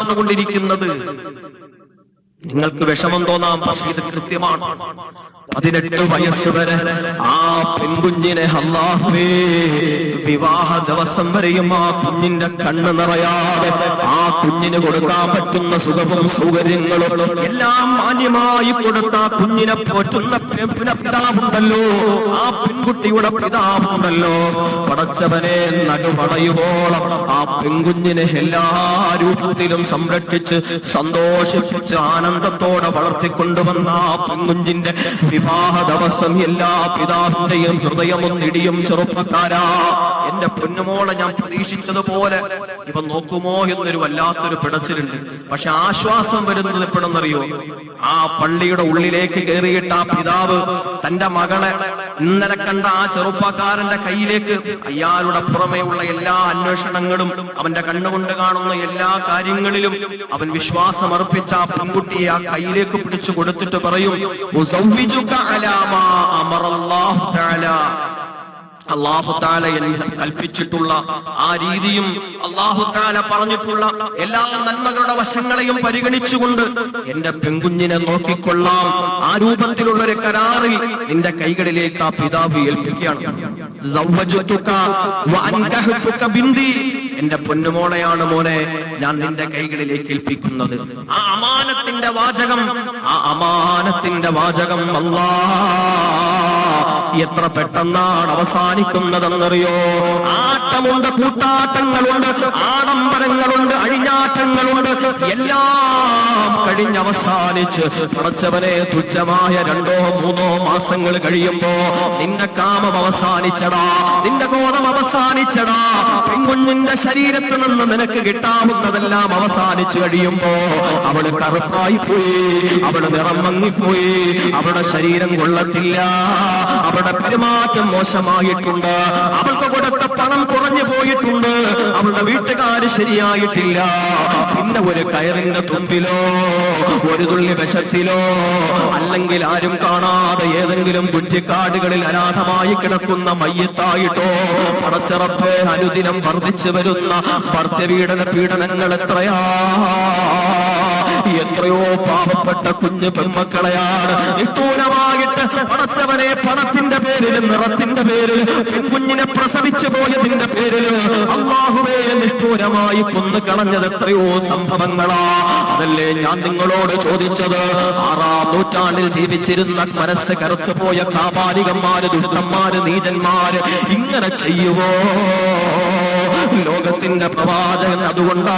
നടന്നുകൊണ്ടിരിക്കുന്നത്. നിങ്ങൾക്ക് വിഷമം തോന്നാം, പക്ഷേ ഇത് കൃത്യമാണ്. 18 വയസ്സ് വരെ ആ പെൺകുഞ്ഞിനെ അല്ലാഹുവേ വിവാഹ ദിവസം വരെയും ആ കുഞ്ഞിന്റെ കണ്ണ് നിറയാതെ ആ കുഞ്ഞിന് കൊടുക്കാൻ പറ്റുന്ന സുഖവും സൗകര്യങ്ങളും എല്ലാം മാന്യമായി കൊടുത്ത ആ കുഞ്ഞിനെ പോറ്റുന്ന പിതാവുണ്ടല്ലോ, ആ പെൺകുട്ടിയുടെ പിതാവുണ്ടല്ലോ, പടച്ചവനെ നടുവളയുവോളം ആ പെൺകുഞ്ഞിനെ എല്ലാ രൂപത്തിലും സംരക്ഷിച്ച് സന്തോഷിപ്പിച്ച് ആനന്ദത്തോടെ വളർത്തിക്കൊണ്ടുവന്ന ആ പെൺകുഞ്ഞിന്റെ വിവാഹ ദിവസം എല്ലാ പിതാവിന്റെയും ഹൃദയമൊന്നിടിയും. ചെറുപ്പക്കാരാ, എന്റെ പൊന്നുമോളെ ഞാൻ പ്രതീക്ഷിച്ചതുപോലെ ഇപ്പൊ നോക്കുമോ എന്നൊരു വല്ലാത്തൊരു പിടച്ചിലുണ്ട്. പക്ഷെ ആശ്വാസം വരുന്നത് എപ്പോഴെന്നറിയോ? ആ പള്ളിയുടെ ഉള്ളിലേക്ക് കയറിയിട്ട് ആ പിതാവ് തന്റെ മകളെ ഇന്നലെ കണ്ട ആ ചെറുപ്പക്കാരന്റെ കയ്യിലേക്ക് അയാളുടെ പുറമെയുള്ള എല്ലാ അന്വേഷണങ്ങളും അവന്റെ കണ്ണുകൊണ്ട് കാണുന്ന എല്ലാ കാര്യങ്ങളിലും അവൻ വിശ്വാസമർപ്പിച്ച ആ പെൺകുട്ടിയെ ആ കയ്യിലേക്ക് പിടിച്ചു കൊടുത്തിട്ട് പറയും, അല്ലാഹു തആല കൽപ്പിച്ചിട്ടുള്ള ആ രീതിയും അല്ലാഹു തആല പറഞ്ഞിട്ടുള്ള എല്ലാ നന്മകളുടെ വശങ്ങളെയും പരിഗണിച്ചുകൊണ്ട് എന്റെ പെൺകുഞ്ഞിനെ നോക്കിക്കൊള്ളാം. ആ രൂപത്തിലുള്ള ഒരു കരാറിൽ നിന്റെ കൈകളിലേക്ക് ആ പിതാവ് ഏൽപ്പിക്കുകയാണ്. എന്റെ പൊന്നുമോളെയാണ് മോനെ ഞാൻ നിന്റെ കൈകളിലേക്ക് ഏൽപ്പിക്കുന്നത്. ആ അമാനത്തിന്റെ വാചകം എത്ര പെട്ടെന്നാണ് അവസാനിക്കുന്നതെന്നറിയോ? ആട്ടമുണ്ട്, കൂട്ടാട്ടങ്ങളുണ്ട്, ആഡംബരങ്ങളുണ്ട്, അഴിഞ്ഞാട്ടങ്ങളുണ്ട്, എല്ലാം കഴിഞ്ഞവസാനിച്ച് പടച്ചവനെ തുച്ഛമായ 2-3 മാസങ്ങൾ കഴിയുമ്പോ നിന്റെ കാമം അവസാനിച്ചടാ, നിന്റെ കോപം അവസാനിച്ചടാ. പെൺകുഞ്ഞിന്റെ ശരീരത്തിൽ നിന്ന് നിനക്ക് കിട്ടാവുന്നതെല്ലാം അവസാനിച്ചു കഴിയുമ്പോ അവള് കറുപ്പായി പോയി, അവള് നിറം മങ്ങിപ്പോയി, അവളുടെ ശരീരം കൊള്ളത്തില്ല, അവളുടെ പെരുമാറ്റം മോശമായിട്ടുണ്ട്, അവൾക്ക് കൊടുത്ത പണം കുറഞ്ഞു പോയിട്ടുണ്ട്, അവളുടെ വീട്ടുകാര് ശരിയായിട്ടില്ല. പിന്നെ ഒരു കയറിന്റെ തുമ്പിലോ ഒരു തുള്ളി വിഷത്തിലോ അല്ലെങ്കിൽ ആരും കാണാതെ ഏതെങ്കിലും കുറ്റിക്കാടുകളിൽ അനാഥമായി കിടക്കുന്ന മയ്യത്തായിട്ടോ പടച്ചറപ്പ് അനുദിനം വർദ്ധിച്ചു വരുന്ന ഭർത്തൃപീഡന പീഡനങ്ങൾ എത്രയോ പാവപ്പെട്ട കുഞ്ഞു പെൺമക്കളെയാണ് നിഷ്ഠൂരമായിട്ട് പടച്ചവനെ പണത്തിന്റെ പേരിൽ നിറത്തിന്റെ പേരിൽ പെൺകുഞ്ഞിനെ പ്രസവിച്ചു പോയതിന്റെ പേരിൽ അല്ലാഹുവേ നിഷ്ഠൂരമായി കൊന്നു കളഞ്ഞത് എത്രയോ സംഭവങ്ങളാ. അതല്ലേ ഞാൻ നിങ്ങളോട് ചോദിച്ചത്, 6-ാം നൂറ്റാണ്ടിൽ ജീവിച്ചിരുന്ന മനസ്സ് കറുത്തുപോയ കാപാലികന്മാര്, ദുഷ്ടന്മാര്, നീചന്മാര് ഇങ്ങനെ ചെയ്യുവോ? ലോകത്തിന്റെ പ്രവാചകൻ അതുകൊണ്ടാ